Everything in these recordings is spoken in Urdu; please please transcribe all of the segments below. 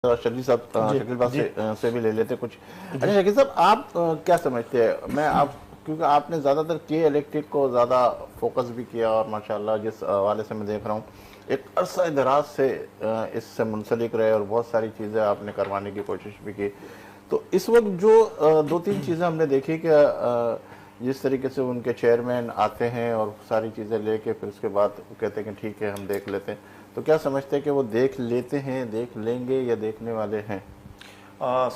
شکیل صاحب سے بھی لے لیتے کچھ. اچھا شکیل صاحب, آپ کیا سمجھتے ہیں؟ میں آپ کیونکہ آپ نے زیادہ تر کے الیکٹرک کو زیادہ فوکس بھی کیا, اور ماشاءاللہ جس حوالے سے میں دیکھ رہا ہوں ایک عرصہ دراز سے اس سے منسلک رہے اور بہت ساری چیزیں آپ نے کروانے کی کوشش بھی کی. تو اس وقت جو دو تین چیزیں ہم نے دیکھی کہ جس طریقے سے ان کے چیئرمین آتے ہیں اور ساری چیزیں لے کے پھر اس کے بعد کہتے ہیں کہ ٹھیک ہے ہم دیکھ لیتے ہیں, تو کیا سمجھتے ہیں کہ وہ دیکھ لیتے ہیں, دیکھ لیں گے یا دیکھنے والے ہیں؟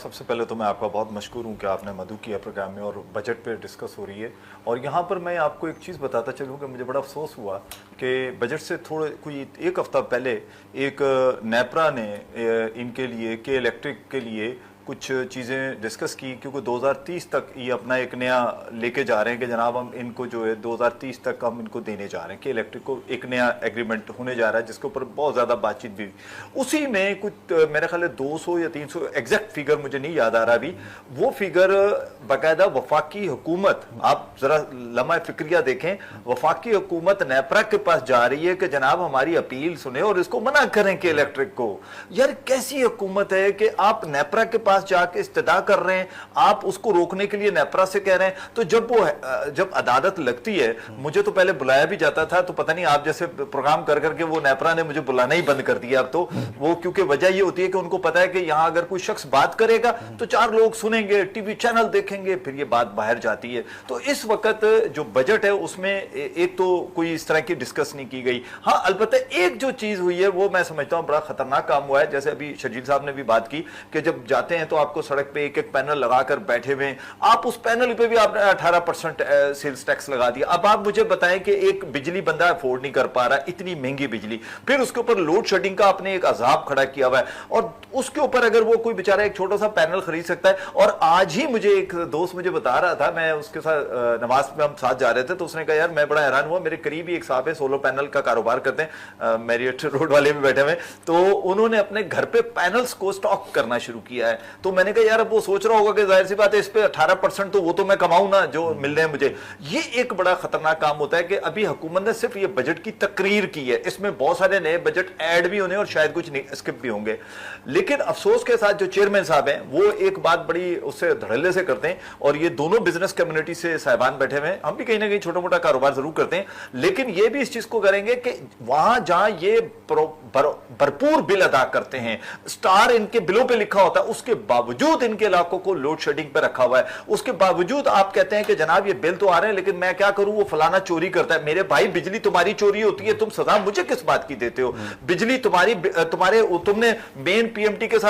سب سے پہلے تو میں آپ کا بہت مشکور ہوں کہ آپ نے مدعو کیا پروگرام میں اور بجٹ پہ ڈسکس ہو رہی ہے. اور یہاں پر میں آپ کو ایک چیز بتاتا چلوں کہ مجھے بڑا افسوس ہوا کہ بجٹ سے کوئی ایک ہفتہ پہلے ایک نیپرا نے ان کے لیے کے الیکٹرک کے لیے کچھ چیزیں ڈسکس کی, کیونکہ 2030 تک یہ اپنا ایک نیا لے کے جا رہے ہیں کہ جناب ہم ان کو جو ہے 2030 تک ہم ان کو دینے جا رہے ہیں, کہ الیکٹرک کو ایک نیا ایگریمنٹ ہونے جا رہا ہے جس کے اوپر بہت زیادہ بات چیت بھی ہوئی. اسی میں کچھ میرے خیال ہے 200 یا 300 ایگزیکٹ فیگر مجھے نہیں یاد آ رہا ابھی, وہ فیگر باقاعدہ وفاقی حکومت, آپ ذرا لمحہ فکریہ دیکھیں, وفاقی حکومت نیپرا کے پاس جا رہی ہے کہ جناب ہماری اپیل سنیں اور اس کو منع کریں کہ الیکٹرک کو. یار کیسی حکومت ہے کہ آپ نیپرا کے پاس جا کے استدعا کر رہے ہیں, آپ اس کو روکنے کے لیے نیپرا سے کہہ رہے ہیں. تو جب عدالت لگتی ہے, مجھے تو پہلے بلایا بھی جاتا تھا, تو پتہ نہیں آپ جیسے پروگرام کر کے وہ نیپرا نے مجھے بلانا ہی بند کر دیا اب تو. وہ کیونکہ وجہ یہ ہوتی ہے کہ ان کو پتا ہے کہ یہاں اگر کوئی شخص بات کرے گا تو 4 لوگ سنیں گے, ٹی وی چینل دیکھیں گے, پھر یہ بات باہر جاتی ہے. تو اس وقت جو بجٹ ہے اس میں ایک تو کوئی اس طرح کی ڈسکس نہیں کی گئی. ہاں البتہ ایک جو چیز ہوئی ہے وہ میں سمجھتا ہوں بڑا خطرناک کام ہوا ہے, جیسے ابھی شرجیل صاحب نے بھی بات کی کہ جب جاتے ہیں تو آپ کو سڑک پہ ایک ایک پینل لگا کر بیٹھے ہوئے ہیں, آپ اس پینل پہ بھی آپ نے 18% سیلز ٹیکس لگا دیا. اب آپ مجھے بتائیں کہ ایک بجلی بندہ افورڈ نہیں کر پا رہا اتنی مہنگی بجلی, پھر اس کے اوپر لوڈ شیڈنگ کا آپ نے ایک عذاب کھڑا کیا ہوا ہے, اور اس کے اوپر اگر وہ کوئی بیچارہ ایک چھوٹا سا پینل خرید سکتا ہے. اور آج ہی مجھے ایک دوست مجھے بتا رہا تھا, میں اس کے ساتھ نماز میں ہم ساتھ جا رہے تھے, تو اس نے کہا یار میں بڑا حیران ہوا, میرے قریب ہی ایک صاحب ہے سولو پینل کا کاروبار کرتے ہیں, میریٹ روڈ والے بھی بیٹھے ہوئے, تو انہوں نے اپنے گھر پہ پینلز کو سٹاک کرنا شروع کیا ہے. تو میں نے کہا یار اب وہ سوچ رہا ہوگا کہ ظاہر سی بات ہے اس پہ 18% تو وہ تو میں کماؤں نا جو مل رہے ہیں مجھے. یہ ایک بڑا خطرناک کام ہوتا ہے کہ ابھی حکومت نے صرف یہ بجٹ کی تقریر کی ہے, اس میں بہت سارے نئے بجٹ ایڈ بھی ہونے اور شاید کچھ اسکپ بھی ہوں گے. لیکن افسوس کے ساتھ جو چیئرمین صاحب ہیں وہ ایک بات بڑی اس سے دھڑلے سے کرتے ہیں, اور یہ دونوں بزنس کمیونٹی سے صاحبان بیٹھے ہوئے ہیں, ہم بھی کہیں نہ کہیں چھوٹا موٹا کاروبار ضرور کرتے ہیں, لیکن یہ بھی اس چیز کو کریں گے کہ وہاں جہاں یہ بھرپور بل ادا کرتے ہیں, سٹار ان کے بلوں پہ لکھا ہوتا ہے, اس کے باوجود ان کے علاقوں کو لوڈ شیڈنگ پہ رکھا ہوا ہے, اس کے باوجود آپ کہتے ہیں کہ جناب یہ بل تو آ رہے ہیں لیکن میں کیا کروں, وہ فلانا چوری کرتا ہے. میرے بھائی بجلی تمہاری چوری ہوتی ہے, تم سزا مجھے کس بات کی دیتے ہو؟ بجلی تم نے مین پی ایم ٹی کے ساتھ